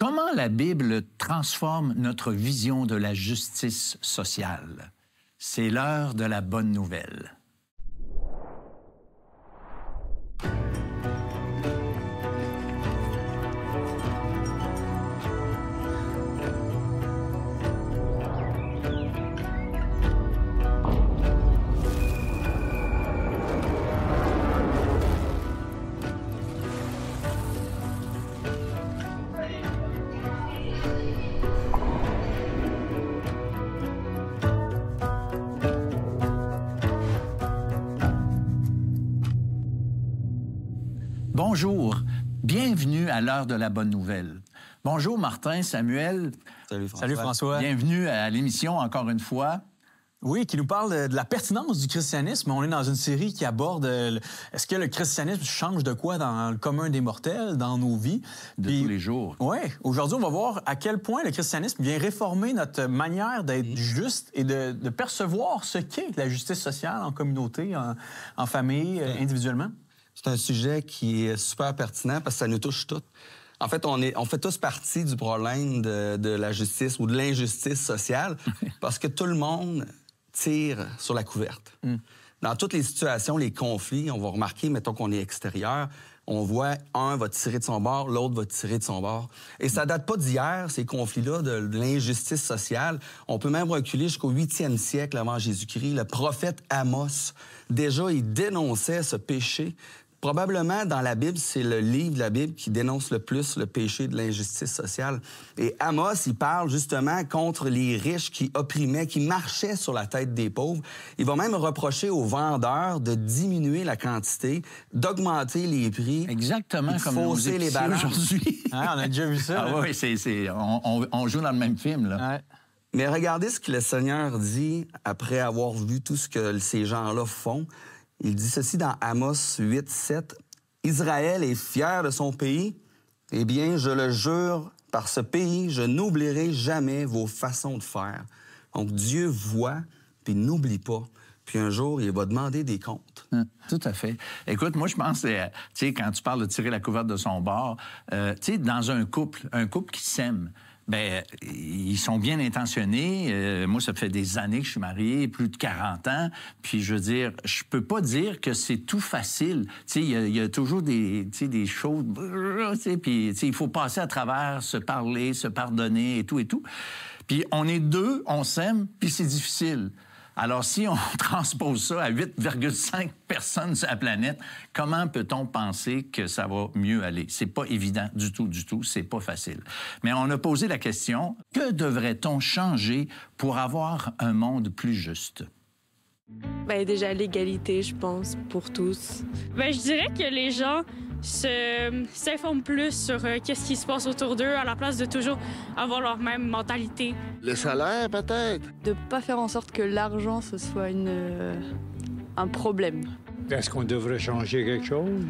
Comment la Bible transforme notre vision de la justice sociale? C'est l'heure de la bonne nouvelle. Bonjour, bienvenue à l'heure de la bonne nouvelle. Bonjour Martin, Samuel. Salut François. Salut François. Bienvenue à l'émission encore une fois. Oui, qui nous parle de la pertinence du christianisme. On est dans une série qui aborde est-ce que le christianisme change de quoi dans le commun des mortels, dans nos vies? De tous les jours. Oui, aujourd'hui, on va voir à quel point le christianisme vient réformer notre manière d'être juste et de percevoir ce qu'est la justice sociale en communauté, en famille, individuellement. C'est un sujet qui est super pertinent parce que ça nous touche tous. En fait, on fait tous partie du problème de la justice ou de l'injustice sociale parce que tout le monde tire sur la couverte. Dans toutes les situations, les conflits, on va remarquer, mettons qu'on est extérieur, on voit un va tirer de son bord, l'autre va tirer de son bord. Et ça date pas d'hier, ces conflits-là, de l'injustice sociale. On peut même reculer jusqu'au 8e siècle avant Jésus-Christ. Le prophète Amos, déjà, il dénonçait ce péché. Probablement, dans la Bible, c'est le livre de la Bible qui dénonce le plus le péché de l'injustice sociale. Et Amos, il parle justement contre les riches qui opprimaient, qui marchaient sur la tête des pauvres. Il va même reprocher aux vendeurs de diminuer la quantité, d'augmenter les prix. Exactement comme fausser les balances aujourd'hui. Hein, on a déjà vu ça. Ah oui, on joue dans le même film, là. Ouais. Mais regardez ce que le Seigneur dit après avoir vu tout ce que ces gens-là font. Il dit ceci dans Amos 8, 7. « Israël est fier de son pays. Eh bien, je le jure, par ce pays, je n'oublierai jamais vos façons de faire. » Donc, Dieu voit, puis n'oublie pas. Puis un jour, il va demander des comptes. Tout à fait. Écoute, moi, je pense, tu sais, quand tu parles de tirer la couverte de son bord, tu sais, dans un couple qui s'aime, ben, ils sont bien intentionnés. Moi, ça fait des années que je suis marié, plus de 40 ans. Puis, je veux dire, je peux pas dire que c'est tout facile. Tu sais, il y a toujours des choses, tu sais, puis, tu sais, il faut passer à travers, se parler, se pardonner et tout et tout. Puis, on est deux, on s'aime, puis c'est difficile. Alors, si on transpose ça à 8,5 personnes sur la planète, comment peut-on penser que ça va mieux aller? C'est pas évident du tout, c'est pas facile. Mais on a posé la question, que devrait-on changer pour avoir un monde plus juste? Ben, déjà, l'égalité, je pense, pour tous. Ben, je dirais que les gens s'informent plus sur qu'est-ce qui se passe autour d'eux à la place de toujours avoir leur même mentalité. Le salaire, peut-être? De pas faire en sorte que l'argent, ce soit un problème. Est-ce qu'on devrait changer quelque chose?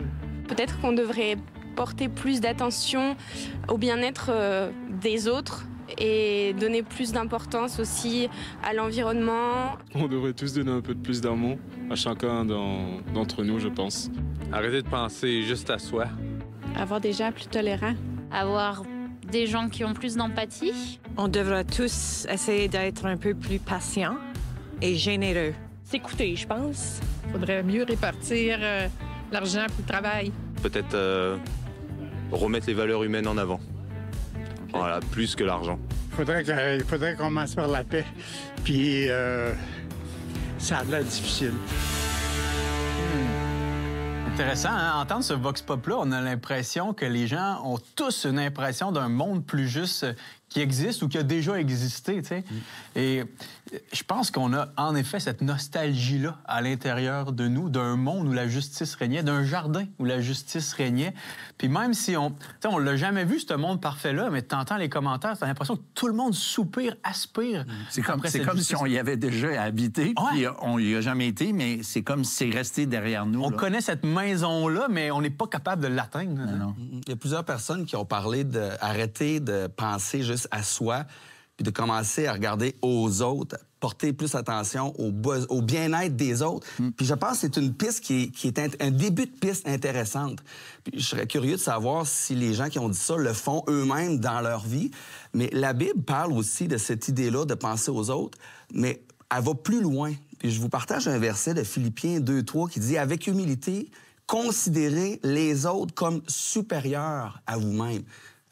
Peut-être qu'on devrait porter plus d'attention au bien-être des autres et donner plus d'importance aussi à l'environnement. On devrait tous donner un peu de plus d'amour à chacun d'entre nous, je pense. Arrêter de penser juste à soi. Avoir des gens plus tolérants. Avoir des gens qui ont plus d'empathie. On devrait tous essayer d'être un peu plus patients et généreux. S'écouter, je pense. Il faudrait mieux répartir l'argent pour le travail. Peut-être remettre les valeurs humaines en avant. Voilà, plus que l'argent. Il faudrait qu'on commence par la paix. Puis ça a l'air difficile. Intéressant, hein? Entendre ce vox pop-là, on a l'impression que les gens ont tous une impression d'un monde plus juste qui existe ou qui a déjà existé, tu sais. Et je pense qu'on a en effet cette nostalgie-là à l'intérieur de nous, d'un monde où la justice régnait, d'un jardin où la justice régnait. Puis même si on l'a jamais vu, ce monde parfait-là, mais t'entends les commentaires, t'as l'impression que tout le monde soupire, aspire. C'est comme si on y avait déjà habité, puis on y a jamais été, mais c'est comme si c'est resté derrière nous. On là. connaît cette maison-là, mais on n'est pas capable de l'atteindre. Non. Il y a plusieurs personnes qui ont parlé d'arrêter de penser juste à soi. puis de commencer à regarder aux autres, porter plus attention au bien-être des autres. Puis je pense que c'est une piste qui est un début de piste intéressante. Puis je serais curieux de savoir si les gens qui ont dit ça le font eux-mêmes dans leur vie. Mais la Bible parle aussi de cette idée-là de penser aux autres, mais elle va plus loin. Puis je vous partage un verset de Philippiens 2:3 qui dit « Avec humilité, considérez les autres comme supérieurs à vous-même. »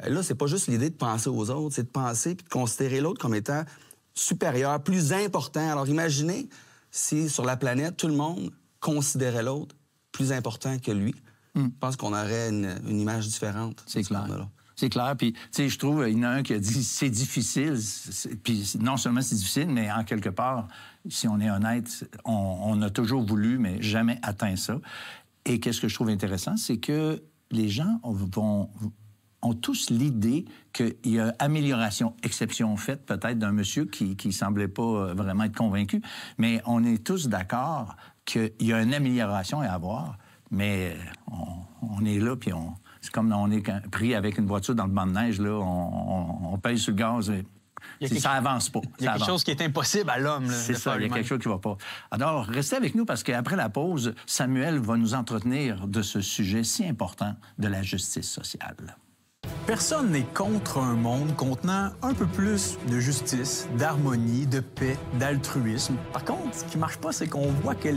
Là, c'est pas juste l'idée de penser aux autres, c'est de penser puis de considérer l'autre comme étant supérieur, plus important. Alors imaginez si sur la planète, tout le monde considérait l'autre plus important que lui. Je pense qu'on aurait une image différente. C'est clair. C'est clair. Puis, tu sais, je trouve, il y en a un qui a dit c'est difficile. Puis, non seulement c'est difficile, mais en quelque part, si on est honnête, on a toujours voulu, mais jamais atteint ça. Et qu'est-ce que je trouve intéressant, c'est que les gens ont tous l'idée qu'il y a amélioration, exception faite peut-être d'un monsieur qui ne semblait pas vraiment être convaincu, mais on est tous d'accord qu'il y a une amélioration à avoir, mais on est là, puis c'est comme on est pris avec une voiture dans le banc de neige, là, on pèse sur le gaz, ça avance pas. Il y a quelque chose qui est impossible à l'homme. C'est ça, il y a quelque chose qui ne va pas. Alors, restez avec nous parce qu'après la pause, Samuel va nous entretenir de ce sujet si important de la justice sociale. Personne n'est contre un monde contenant un peu plus de justice, d'harmonie, de paix, d'altruisme. Par contre, ce qui ne marche pas, c'est qu'on voit que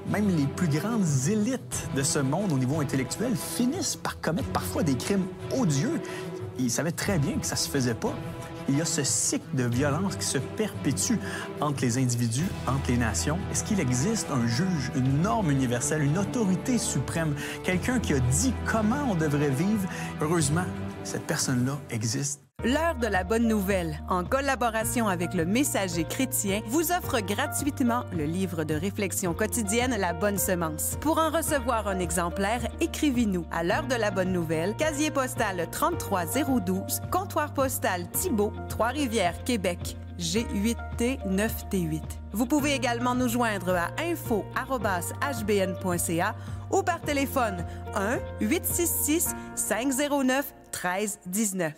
même les plus grandes élites de ce monde au niveau intellectuel finissent par commettre parfois des crimes odieux. Ils savaient très bien que ça se faisait pas. Il y a ce cycle de violence qui se perpétue entre les individus, entre les nations. Est-ce qu'il existe un juge, une norme universelle, une autorité suprême, quelqu'un qui a dit comment on devrait vivre? Heureusement, cette personne-là existe. L'heure de la bonne nouvelle, en collaboration avec le Messager chrétien, vous offre gratuitement le livre de réflexion quotidienne La Bonne Semence. Pour en recevoir un exemplaire, écrivez-nous à l'heure de la bonne nouvelle, casier postal 33012, comptoir postal Thibault, Trois-Rivières, Québec, G8T 9T8. Vous pouvez également nous joindre à info@hbn.ca ou par téléphone 1-866-509-1319.